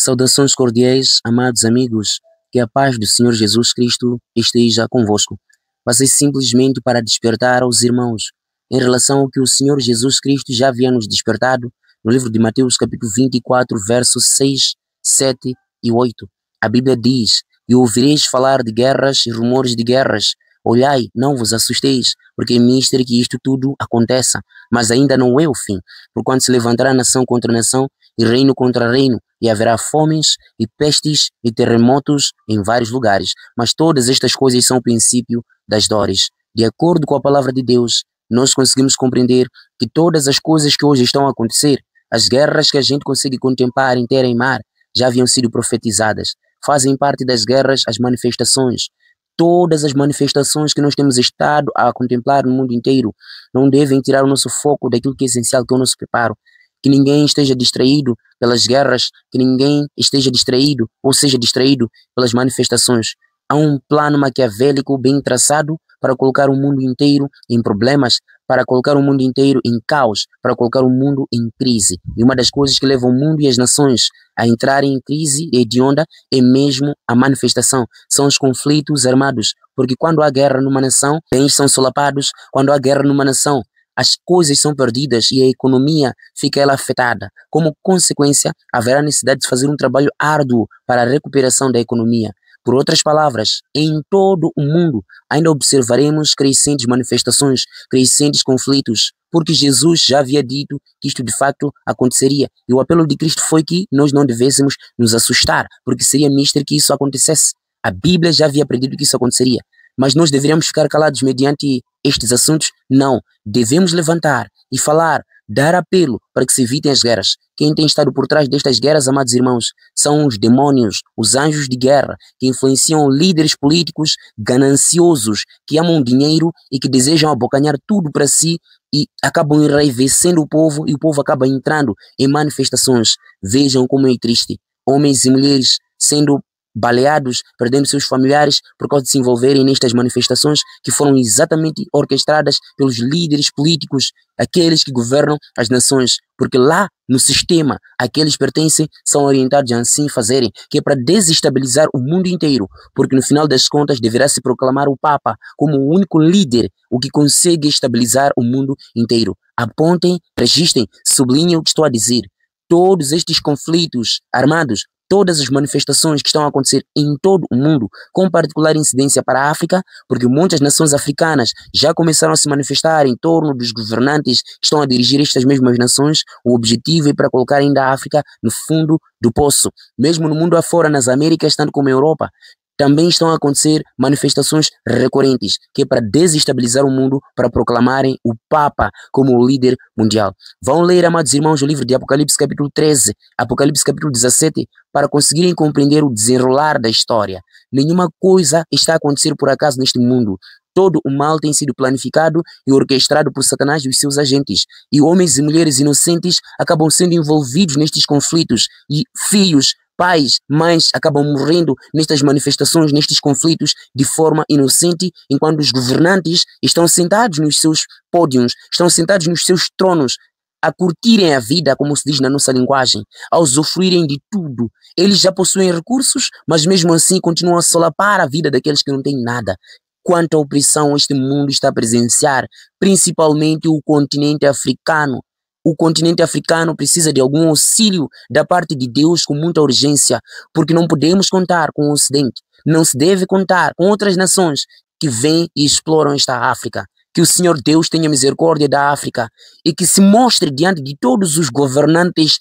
Saudações cordiais, amados amigos, que a paz do Senhor Jesus Cristo esteja convosco. Passei simplesmente para despertar aos irmãos em relação ao que o Senhor Jesus Cristo já havia nos despertado no livro de Mateus, capítulo 24, versos 6, 7 e 8. A Bíblia diz: E ouvireis falar de guerras e rumores de guerras. Olhai, não vos assusteis, porque é mister que isto tudo aconteça, mas ainda não é o fim, porquanto se levantará nação contra nação e reino contra reino, e haverá fomes e pestes e terremotos em vários lugares. Mas todas estas coisas são o princípio das dores. De acordo com a palavra de Deus, nós conseguimos compreender que todas as coisas que hoje estão a acontecer, as guerras que a gente consegue contemplar em terra e mar, já haviam sido profetizadas. Fazem parte das guerras as manifestações. Todas as manifestações que nós temos estado a contemplar no mundo inteiro não devem tirar o nosso foco daquilo que é essencial, que é o nosso preparo. Que ninguém esteja distraído pelas guerras, que ninguém esteja distraído ou seja distraído pelas manifestações. Há um plano maquiavélico bem traçado para colocar o mundo inteiro em problemas, para colocar o mundo inteiro em caos, para colocar o mundo em crise. E uma das coisas que levam o mundo e as nações a entrarem em crise hedionda é mesmo a manifestação. São os conflitos armados, porque quando há guerra numa nação, bens são solapados. Quando há guerra numa nação, as coisas são perdidas e a economia fica ela afetada. Como consequência, haverá necessidade de fazer um trabalho árduo para a recuperação da economia. Por outras palavras, em todo o mundo ainda observaremos crescentes manifestações, crescentes conflitos, porque Jesus já havia dito que isto de facto aconteceria. E o apelo de Cristo foi que nós não devêssemos nos assustar, porque seria mister que isso acontecesse. A Bíblia já havia predito que isso aconteceria. Mas nós deveríamos ficar calados mediante estes assuntos? Não. Devemos levantar e falar, dar apelo para que se evitem as guerras. Quem tem estado por trás destas guerras, amados irmãos, são os demônios, os anjos de guerra, que influenciam líderes políticos gananciosos, que amam dinheiro e que desejam abocanhar tudo para si e acabam enraivecendo o povo e o povo acaba entrando em manifestações. Vejam como é triste. Homens e mulheres sendo baleados, perdendo seus familiares por causa de se envolverem nestas manifestações que foram exatamente orquestradas pelos líderes políticos, aqueles que governam as nações, porque lá no sistema aqueles pertencem são orientados a assim fazerem, que é para desestabilizar o mundo inteiro, porque no final das contas deverá se proclamar o Papa como o único líder, o que consegue estabilizar o mundo inteiro. Apontem, registrem, sublinhem o que estou a dizer. Todos estes conflitos armados, todas as manifestações que estão a acontecer em todo o mundo, com particular incidência para a África, porque muitas nações africanas já começaram a se manifestar em torno dos governantes que estão a dirigir estas mesmas nações. O objetivo é para colocar ainda a África no fundo do poço. Mesmo no mundo afora, nas Américas, tanto como a Europa, também estão a acontecer manifestações recorrentes, que é para desestabilizar o mundo, para proclamarem o Papa como o líder mundial. Vão ler, amados irmãos, o livro de Apocalipse capítulo 13, Apocalipse capítulo 17, para conseguirem compreender o desenrolar da história. Nenhuma coisa está a acontecer por acaso neste mundo. Todo o mal tem sido planificado e orquestrado por Satanás e os seus agentes. E homens e mulheres inocentes acabam sendo envolvidos nestes conflitos. E filhos, pais, mães acabam morrendo nestas manifestações, nestes conflitos, de forma inocente, enquanto os governantes estão sentados nos seus pódios, estão sentados nos seus tronos, a curtirem a vida, como se diz na nossa linguagem, a usufruírem de tudo. Eles já possuem recursos, mas mesmo assim continuam a solapar a vida daqueles que não têm nada. Quanta opressão este mundo está a presenciar, principalmente o continente africano. O continente africano precisa de algum auxílio da parte de Deus com muita urgência, porque não podemos contar com o Ocidente, não se deve contar com outras nações que vêm e exploram esta África. Que o Senhor Deus tenha misericórdia da África e que se mostre diante de todos os governantes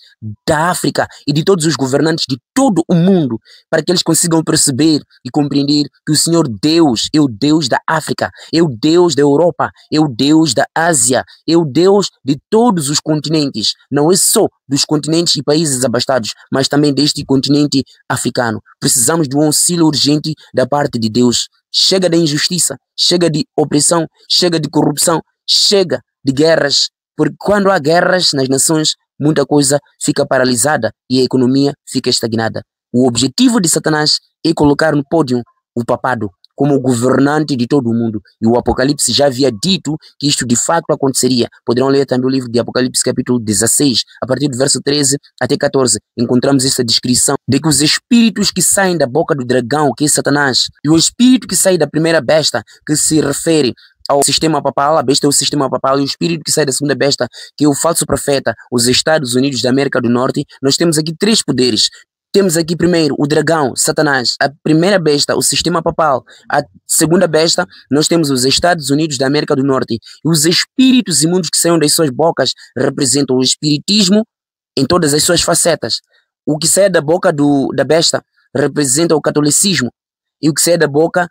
da África e de todos os governantes de todo o mundo, para que eles consigam perceber e compreender que o Senhor Deus é o Deus da África, é o Deus da Europa, é o Deus da Ásia, é o Deus de todos os continentes, não é só dos continentes e países abastados, mas também deste continente africano. Precisamos de um auxílio urgente da parte de Deus. Chega da injustiça, chega de opressão, chega de corrupção, chega de guerras, porque quando há guerras nas nações, muita coisa fica paralisada e a economia fica estagnada. O objetivo de Satanás é colocar no pódio o papado, como o governante de todo o mundo. E o Apocalipse já havia dito que isto de fato aconteceria. Poderão ler também o livro de Apocalipse capítulo 16, a partir do verso 13 até 14. Encontramos essa descrição de que os espíritos que saem da boca do dragão, que é Satanás, e o espírito que sai da primeira besta, que se refere ao sistema papal, a besta é o sistema papal, e o espírito que sai da segunda besta, que é o falso profeta, os Estados Unidos da América do Norte. Nós temos aqui três poderes. Temos aqui primeiro o dragão, Satanás, a primeira besta, o sistema papal, a segunda besta, nós temos os Estados Unidos da América do Norte. E os espíritos imundos que saem das suas bocas representam o espiritismo em todas as suas facetas. O que sai da boca da besta representa o catolicismo, e o que sai da boca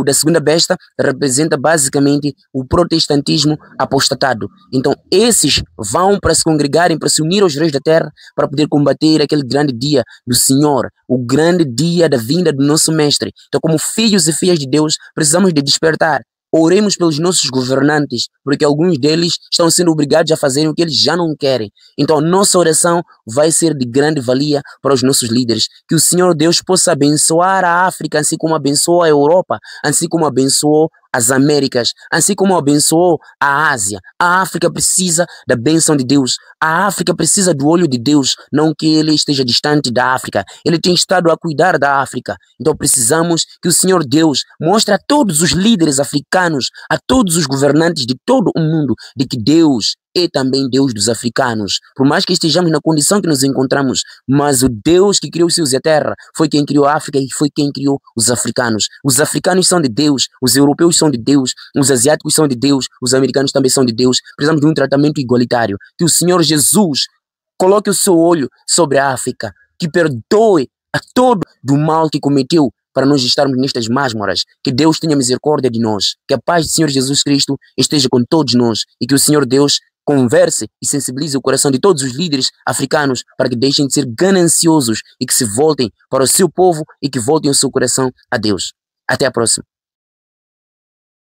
da segunda besta representa basicamente o protestantismo apostatado. Então esses vão para se congregarem, para se unir aos reis da terra, para poder combater aquele grande dia do Senhor, o grande dia da vinda do nosso mestre. Então, como filhos e filhas de Deus, precisamos de despertar. Oremos pelos nossos governantes, porque alguns deles estão sendo obrigados a fazerem o que eles já não querem. Então a nossa oração vai ser de grande valia para os nossos líderes. Que o Senhor Deus possa abençoar a África, assim como abençoou a Europa, assim como abençoou as Américas, assim como abençoou a Ásia. A África precisa da bênção de Deus. A África precisa do olho de Deus, não que ele esteja distante da África. Ele tem estado a cuidar da África. Então precisamos que o Senhor Deus mostre a todos os líderes africanos, a todos os governantes de todo o mundo, de que Deus é também Deus dos africanos. Por mais que estejamos na condição que nos encontramos, mas o Deus que criou os céus e a terra foi quem criou a África e foi quem criou os africanos. Os africanos são de Deus, os europeus são de Deus, os asiáticos são de Deus, os americanos também são de Deus. Precisamos de um tratamento igualitário. Que o Senhor Jesus coloque o seu olho sobre a África, que perdoe a todo do mal que cometeu, para nós estarmos nestas másmoras. Que Deus tenha misericórdia de nós, que a paz do Senhor Jesus Cristo esteja com todos nós, e que o Senhor Deus converse e sensibilize o coração de todos os líderes africanos para que deixem de ser gananciosos e que se voltem para o seu povo e que voltem o seu coração a Deus. Até a próxima.